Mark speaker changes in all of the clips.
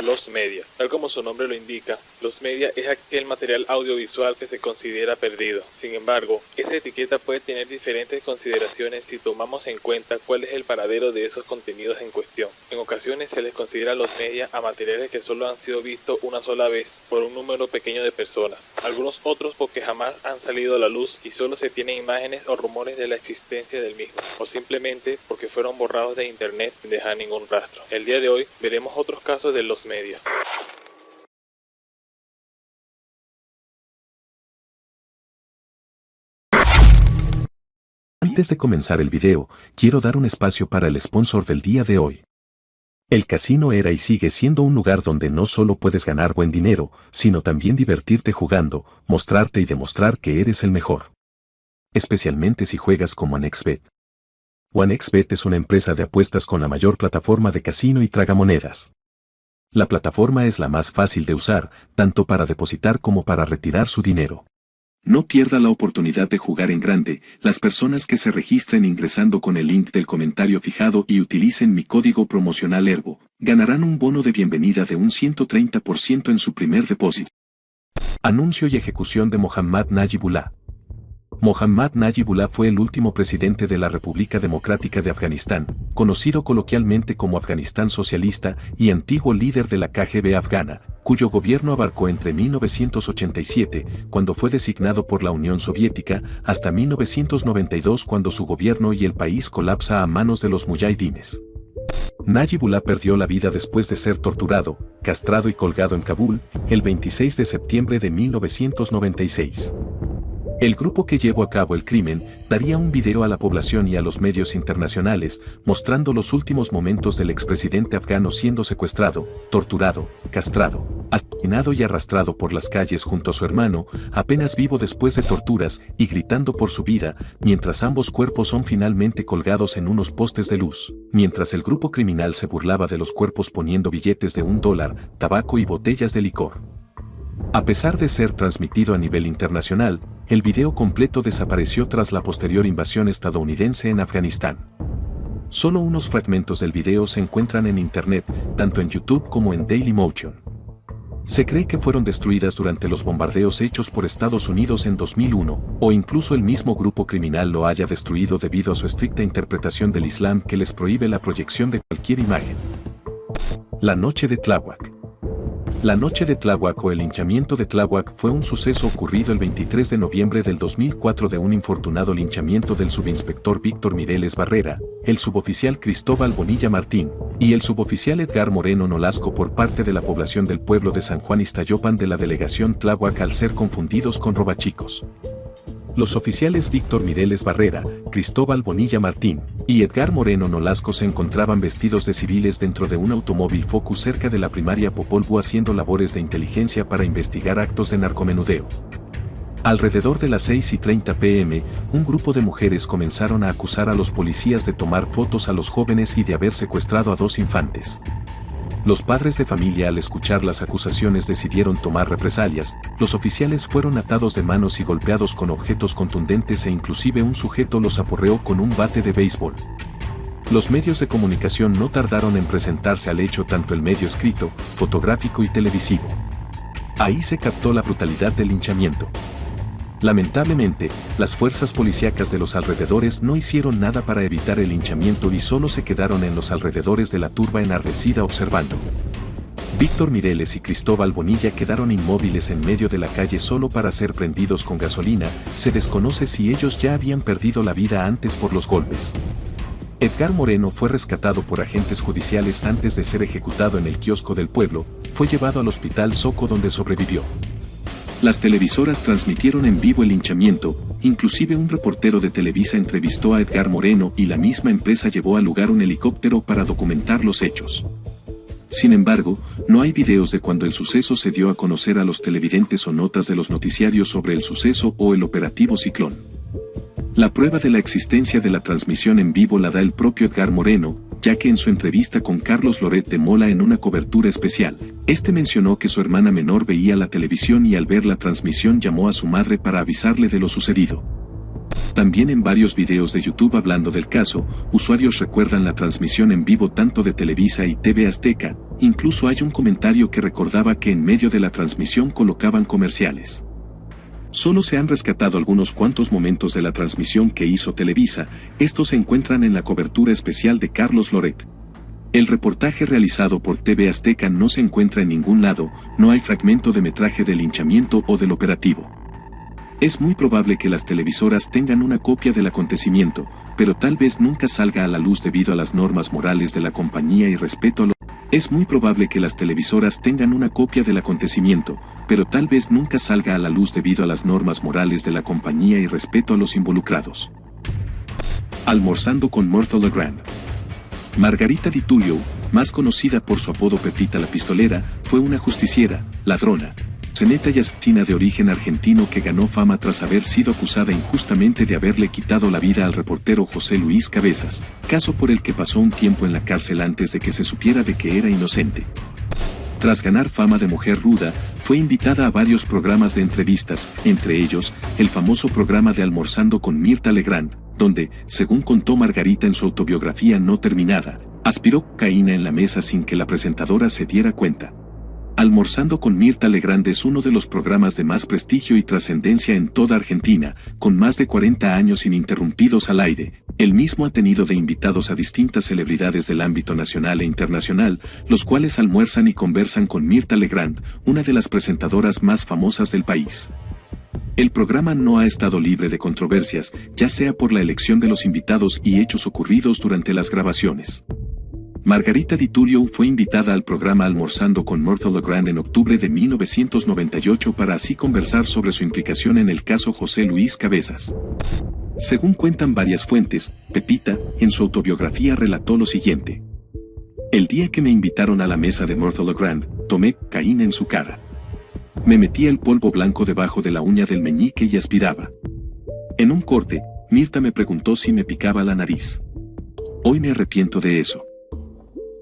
Speaker 1: Los media. Tal como su nombre lo indica, los media es aquel material audiovisual que se considera perdido. Sin embargo, esa etiqueta puede tener diferentes consideraciones si tomamos en cuenta cuál es el paradero de esos contenidos en cuestión. En ocasiones se les considera los media a materiales que solo han sido vistos una sola vez por un número pequeño de personas. Algunos otros porque jamás han salido a la luz y solo se tienen imágenes o rumores de la existencia del mismo, o simplemente porque fueron borrados de internet sin dejar ningún rastro. El día de hoy veremos otros casos de los media.
Speaker 2: Antes de comenzar el video, quiero dar un espacio para el sponsor del día de hoy. El casino era y sigue siendo un lugar donde no solo puedes ganar buen dinero, sino también divertirte jugando, mostrarte y demostrar que eres el mejor. Especialmente si juegas como OneXBet. OneXBet es una empresa de apuestas con la mayor plataforma de casino y tragamonedas. La plataforma es la más fácil de usar, tanto para depositar como para retirar su dinero. No pierda la oportunidad de jugar en grande. Las personas que se registren ingresando con el link del comentario fijado y utilicen mi código promocional ERBO, ganarán un bono de bienvenida de un 130% en su primer depósito. Anuncio y ejecución de Mohammad Najibullah. Mohammad Najibullah fue el último presidente de la República Democrática de Afganistán, conocido coloquialmente como Afganistán Socialista y antiguo líder de la KGB afgana, cuyo gobierno abarcó entre 1987, cuando fue designado por la Unión Soviética, hasta 1992 cuando su gobierno y el país colapsa a manos de los muyahidines. Najibullah perdió la vida después de ser torturado, castrado y colgado en Kabul, el 26 de septiembre de 1996. El grupo que llevó a cabo el crimen daría un video a la población y a los medios internacionales mostrando los últimos momentos del expresidente afgano siendo secuestrado, torturado, castrado, asesinado y arrastrado por las calles junto a su hermano, apenas vivo después de torturas y gritando por su vida, mientras ambos cuerpos son finalmente colgados en unos postes de luz, mientras el grupo criminal se burlaba de los cuerpos poniendo billetes de $1, tabaco y botellas de licor. A pesar de ser transmitido a nivel internacional, el video completo desapareció tras la posterior invasión estadounidense en Afganistán. Solo unos fragmentos del video se encuentran en internet, tanto en YouTube como en Dailymotion. Se cree que fueron destruidas durante los bombardeos hechos por Estados Unidos en 2001, o incluso el mismo grupo criminal lo haya destruido debido a su estricta interpretación del Islam que les prohíbe la proyección de cualquier imagen. La noche de Tláhuac. La noche de Tláhuac o el linchamiento de Tláhuac fue un suceso ocurrido el 23 de noviembre del 2004 de un infortunado linchamiento del subinspector Víctor Mireles Barrera, el suboficial Cristóbal Bonilla Martín, y el suboficial Edgar Moreno Nolasco por parte de la población del pueblo de San Juan Iztayopan de la delegación Tláhuac al ser confundidos con robachicos. Los oficiales Víctor Mireles Barrera, Cristóbal Bonilla Martín y Edgar Moreno Nolasco se encontraban vestidos de civiles dentro de un automóvil Focus cerca de la primaria Popol Vuh haciendo labores de inteligencia para investigar actos de narcomenudeo. Alrededor de las 6:30 p.m., un grupo de mujeres comenzaron a acusar a los policías de tomar fotos a los jóvenes y de haber secuestrado a 2 infantes. Los padres de familia al escuchar las acusaciones decidieron tomar represalias, los oficiales fueron atados de manos y golpeados con objetos contundentes e inclusive un sujeto los aporreó con un bate de béisbol. Los medios de comunicación no tardaron en presentarse al hecho, tanto el medio escrito, fotográfico y televisivo. Ahí se captó la brutalidad del linchamiento. Lamentablemente, las fuerzas policíacas de los alrededores no hicieron nada para evitar el linchamiento y solo se quedaron en los alrededores de la turba enardecida observando. Víctor Mireles y Cristóbal Bonilla quedaron inmóviles en medio de la calle solo para ser prendidos con gasolina. Se desconoce si ellos ya habían perdido la vida antes por los golpes. Edgar Moreno fue rescatado por agentes judiciales antes de ser ejecutado en el kiosco del pueblo, fue llevado al hospital Soco donde sobrevivió. Las televisoras transmitieron en vivo el linchamiento, inclusive un reportero de Televisa entrevistó a Edgar Moreno y la misma empresa llevó al lugar un helicóptero para documentar los hechos. Sin embargo, no hay videos de cuando el suceso se dio a conocer a los televidentes o notas de los noticiarios sobre el suceso o el operativo Ciclón. La prueba de la existencia de la transmisión en vivo la da el propio Edgar Moreno, ya que en su entrevista con Carlos Loret de Mola en una cobertura especial, este mencionó que su hermana menor veía la televisión y al ver la transmisión llamó a su madre para avisarle de lo sucedido. También en varios videos de YouTube hablando del caso, usuarios recuerdan la transmisión en vivo tanto de Televisa y TV Azteca, incluso hay un comentario que recordaba que en medio de la transmisión colocaban comerciales. Solo se han rescatado algunos cuantos momentos de la transmisión que hizo Televisa, estos se encuentran en la cobertura especial de Carlos Loret. El reportaje realizado por TV Azteca no se encuentra en ningún lado, no hay fragmento de metraje del linchamiento o del operativo. Es muy probable que las televisoras tengan una copia del acontecimiento, pero tal vez nunca salga a la luz debido a las normas morales de la compañía y respeto a los... Es muy probable que las televisoras tengan una copia del acontecimiento, pero tal vez nunca salga a la luz debido a las normas morales de la compañía y respeto a los involucrados. Almorzando con Myrtle Legrand. Margarita Di Tullio, más conocida por su apodo Pepita la Pistolera, fue una justiciera, ladrona, proxeneta y asesina de origen argentino que ganó fama tras haber sido acusada injustamente de haberle quitado la vida al reportero José Luis Cabezas, caso por el que pasó un tiempo en la cárcel antes de que se supiera de que era inocente. Tras ganar fama de mujer ruda, fue invitada a varios programas de entrevistas, entre ellos, el famoso programa de Almorzando con Mirta Legrand, donde, según contó Margarita en su autobiografía no terminada, aspiró cocaína en la mesa sin que la presentadora se diera cuenta. Almorzando con Mirta Legrand es uno de los programas de más prestigio y trascendencia en toda Argentina, con más de 40 años ininterrumpidos al aire. El mismo ha tenido de invitados a distintas celebridades del ámbito nacional e internacional, los cuales almuerzan y conversan con Mirta Legrand, una de las presentadoras más famosas del país. El programa no ha estado libre de controversias, ya sea por la elección de los invitados y hechos ocurridos durante las grabaciones. Margarita Di Tullio fue invitada al programa Almorzando con Myrtle Legrand en octubre de 1998 para así conversar sobre su implicación en el caso José Luis Cabezas. Según cuentan varias fuentes, Pepita, en su autobiografía relató lo siguiente. El día que me invitaron a la mesa de Myrtle Legrand, tomé cocaína en su cara. Me metía el polvo blanco debajo de la uña del meñique y aspiraba. En un corte, Mirta me preguntó si me picaba la nariz. Hoy me arrepiento de eso.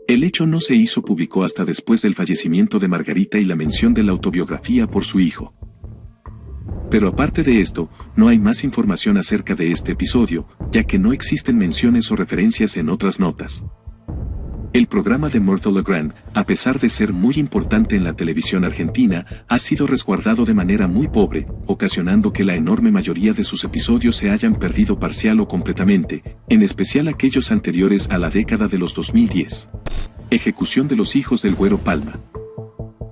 Speaker 2: El hecho no se hizo público hasta después del fallecimiento de Margarita y la mención de la autobiografía por su hijo. Pero aparte de esto, no hay más información acerca de este episodio, ya que no existen menciones o referencias en otras notas. El programa de Myrtle Legrand, a pesar de ser muy importante en la televisión argentina, ha sido resguardado de manera muy pobre, ocasionando que la enorme mayoría de sus episodios se hayan perdido parcial o completamente, en especial aquellos anteriores a la década de los 2010. Ejecución de los hijos del Güero Palma.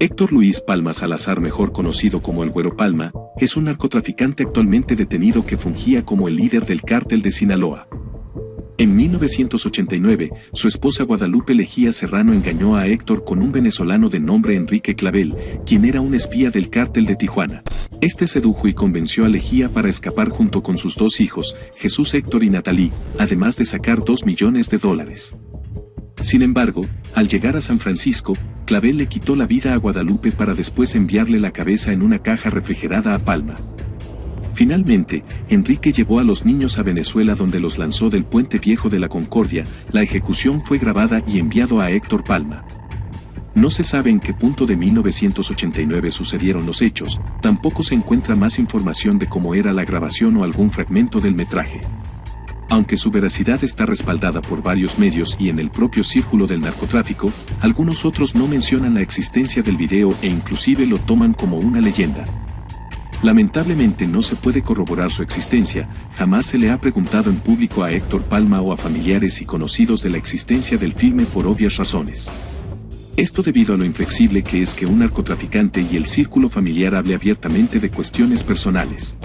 Speaker 2: Héctor Luis Palma Salazar, mejor conocido como el Güero Palma, es un narcotraficante actualmente detenido que fungía como el líder del cártel de Sinaloa. En 1989, su esposa Guadalupe Lejía Serrano engañó a Héctor con un venezolano de nombre Enrique Clavel, quien era un espía del cártel de Tijuana. Este sedujo y convenció a Lejía para escapar junto con sus dos hijos, Jesús, Héctor y Natalí, además de sacar $2 millones. Sin embargo, al llegar a San Francisco, Clavel le quitó la vida a Guadalupe para después enviarle la cabeza en una caja refrigerada a Palma. Finalmente, Enrique llevó a los niños a Venezuela, donde los lanzó del Puente Viejo de la Concordia. La ejecución fue grabada y enviado a Héctor Palma. No se sabe en qué punto de 1989 sucedieron los hechos, tampoco se encuentra más información de cómo era la grabación o algún fragmento del metraje. Aunque su veracidad está respaldada por varios medios y en el propio círculo del narcotráfico, algunos otros no mencionan la existencia del video e inclusive lo toman como una leyenda. Lamentablemente no se puede corroborar su existencia, jamás se le ha preguntado en público a Héctor Palma o a familiares y conocidos de la existencia del filme por obvias razones. Esto debido a lo inflexible que es que un narcotraficante y el círculo familiar hable abiertamente de cuestiones personales.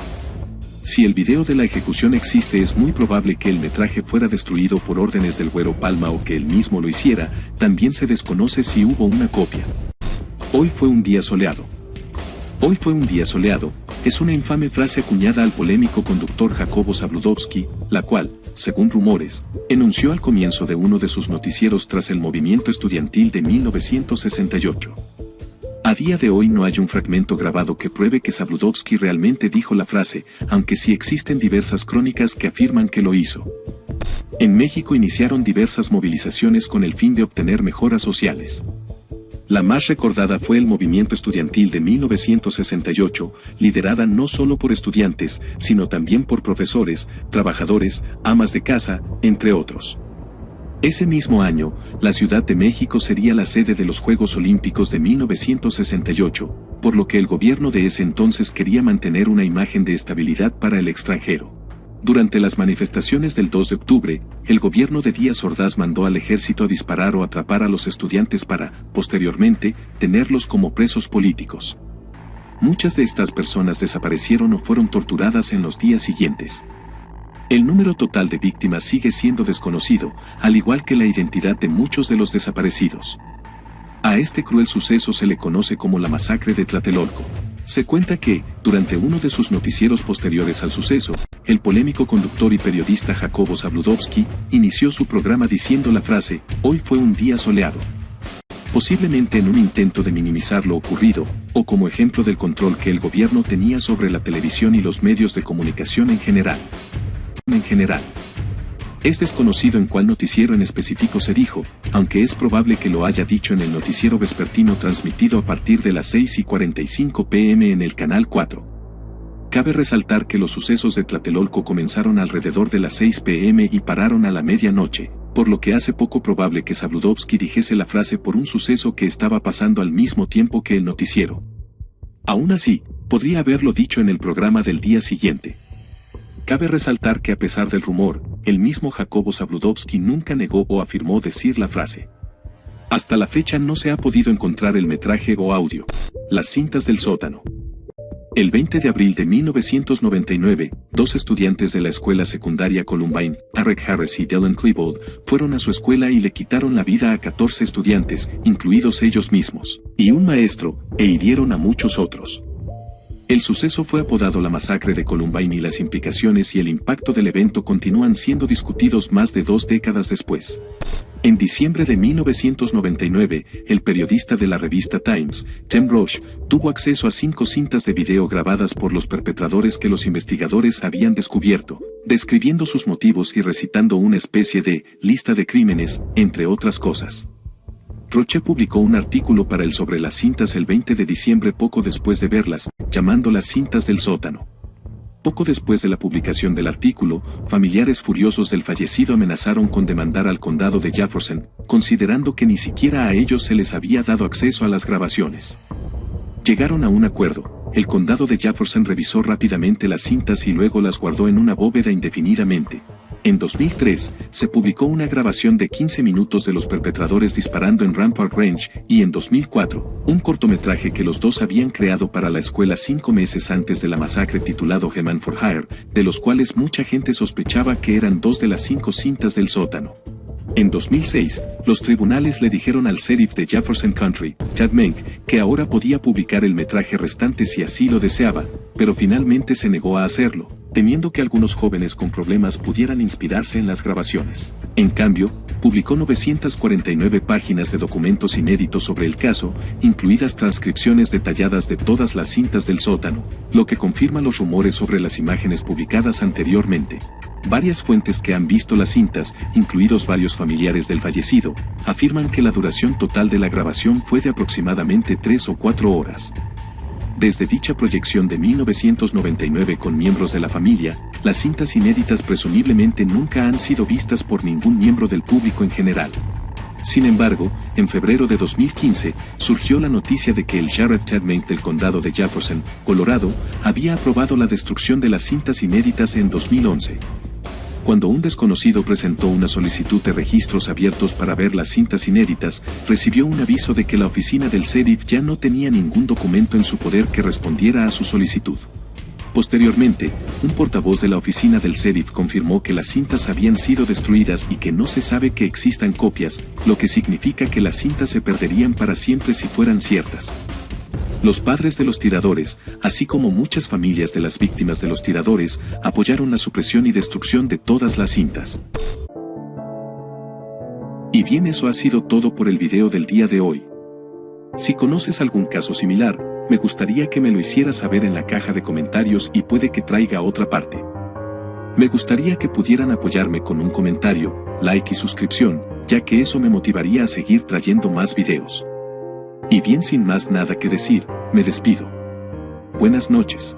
Speaker 2: Si el video de la ejecución existe, es muy probable que el metraje fuera destruido por órdenes del Güero Palma o que él mismo lo hiciera, también se desconoce si hubo una copia. Hoy fue un día soleado. Hoy fue un día soleado, es una infame frase acuñada al polémico conductor Jacobo Zabludovsky, la cual, según rumores, enunció al comienzo de uno de sus noticieros tras el movimiento estudiantil de 1968. A día de hoy no hay un fragmento grabado que pruebe que Zabludovsky realmente dijo la frase, aunque sí existen diversas crónicas que afirman que lo hizo. En México iniciaron diversas movilizaciones con el fin de obtener mejoras sociales. La más recordada fue el movimiento estudiantil de 1968, liderada no solo por estudiantes, sino también por profesores, trabajadores, amas de casa, entre otros. Ese mismo año, la Ciudad de México sería la sede de los Juegos Olímpicos de 1968, por lo que el gobierno de ese entonces quería mantener una imagen de estabilidad para el extranjero. Durante las manifestaciones del 2 de octubre, el gobierno de Díaz Ordaz mandó al ejército a disparar o atrapar a los estudiantes para, posteriormente, tenerlos como presos políticos. Muchas de estas personas desaparecieron o fueron torturadas en los días siguientes. El número total de víctimas sigue siendo desconocido, al igual que la identidad de muchos de los desaparecidos. A este cruel suceso se le conoce como la masacre de Tlatelolco. Se cuenta que, durante uno de sus noticieros posteriores al suceso, el polémico conductor y periodista Jacobo Zabludovsky inició su programa diciendo la frase, «Hoy fue un día soleado». Posiblemente en un intento de minimizar lo ocurrido, o como ejemplo del control que el gobierno tenía sobre la televisión y los medios de comunicación en general. Es desconocido en cuál noticiero en específico se dijo, aunque es probable que lo haya dicho en el noticiero vespertino transmitido a partir de las 6:45 p.m. en el Canal 4. Cabe resaltar que los sucesos de Tlatelolco comenzaron alrededor de las 6 p.m. y pararon a la medianoche, por lo que hace poco probable que Zabludovsky dijese la frase por un suceso que estaba pasando al mismo tiempo que el noticiero. Aún así, podría haberlo dicho en el programa del día siguiente. Cabe resaltar que a pesar del rumor, el mismo Jacobo Zabludovsky nunca negó o afirmó decir la frase. Hasta la fecha no se ha podido encontrar el metraje o audio. Las cintas del sótano. El 20 de abril de 1999, dos estudiantes de la escuela secundaria Columbine, Eric Harris y Dylan Klebold, fueron a su escuela y le quitaron la vida a 14 estudiantes, incluidos ellos mismos, y un maestro, e hirieron a muchos otros. El suceso fue apodado la masacre de Columbine y las implicaciones y el impacto del evento continúan siendo discutidos más de 2 décadas después. En diciembre de 1999, el periodista de la revista Times, Tim Roche, tuvo acceso a 5 cintas de video grabadas por los perpetradores que los investigadores habían descubierto, describiendo sus motivos y recitando una especie de lista de crímenes, entre otras cosas. Roche publicó un artículo para él sobre las cintas el 20 de diciembre poco después de verlas, llamándolas cintas del sótano. Poco después de la publicación del artículo, familiares furiosos del fallecido amenazaron con demandar al condado de Jefferson, considerando que ni siquiera a ellos se les había dado acceso a las grabaciones. Llegaron a un acuerdo, el condado de Jefferson revisó rápidamente las cintas y luego las guardó en una bóveda indefinidamente. En 2003, se publicó una grabación de 15 minutos de los perpetradores disparando en Rampart Range, y en 2004, un cortometraje que los dos habían creado para la escuela 5 meses antes de la masacre titulado Heman for Hire, de los cuales mucha gente sospechaba que eran 2 de las 5 cintas del sótano. En 2006, los tribunales le dijeron al sheriff de Jefferson County, Chad Menck, que ahora podía publicar el metraje restante si así lo deseaba, pero finalmente se negó a hacerlo, temiendo que algunos jóvenes con problemas pudieran inspirarse en las grabaciones. En cambio, publicó 949 páginas de documentos inéditos sobre el caso, incluidas transcripciones detalladas de todas las cintas del sótano, lo que confirma los rumores sobre las imágenes publicadas anteriormente. Varias fuentes que han visto las cintas, incluidos varios familiares del fallecido, afirman que la duración total de la grabación fue de aproximadamente 3 o 4 horas. Desde dicha proyección de 1999 con miembros de la familia, las cintas inéditas presumiblemente nunca han sido vistas por ningún miembro del público en general. Sin embargo, en febrero de 2015, surgió la noticia de que el sheriff Chad Menck del condado de Jefferson, Colorado, había aprobado la destrucción de las cintas inéditas en 2011. Cuando un desconocido presentó una solicitud de registros abiertos para ver las cintas inéditas, recibió un aviso de que la oficina del sheriff ya no tenía ningún documento en su poder que respondiera a su solicitud. Posteriormente, un portavoz de la oficina del sheriff confirmó que las cintas habían sido destruidas y que no se sabe que existan copias, lo que significa que las cintas se perderían para siempre si fueran ciertas. Los padres de los tiradores, así como muchas familias de las víctimas de los tiradores, apoyaron la supresión y destrucción de todas las cintas. Y bien, eso ha sido todo por el video del día de hoy. Si conoces algún caso similar, me gustaría que me lo hicieras saber en la caja de comentarios y puede que traiga otra parte. Me gustaría que pudieran apoyarme con un comentario, like y suscripción, ya que eso me motivaría a seguir trayendo más videos. Y bien, sin más nada que decir, me despido. Buenas noches.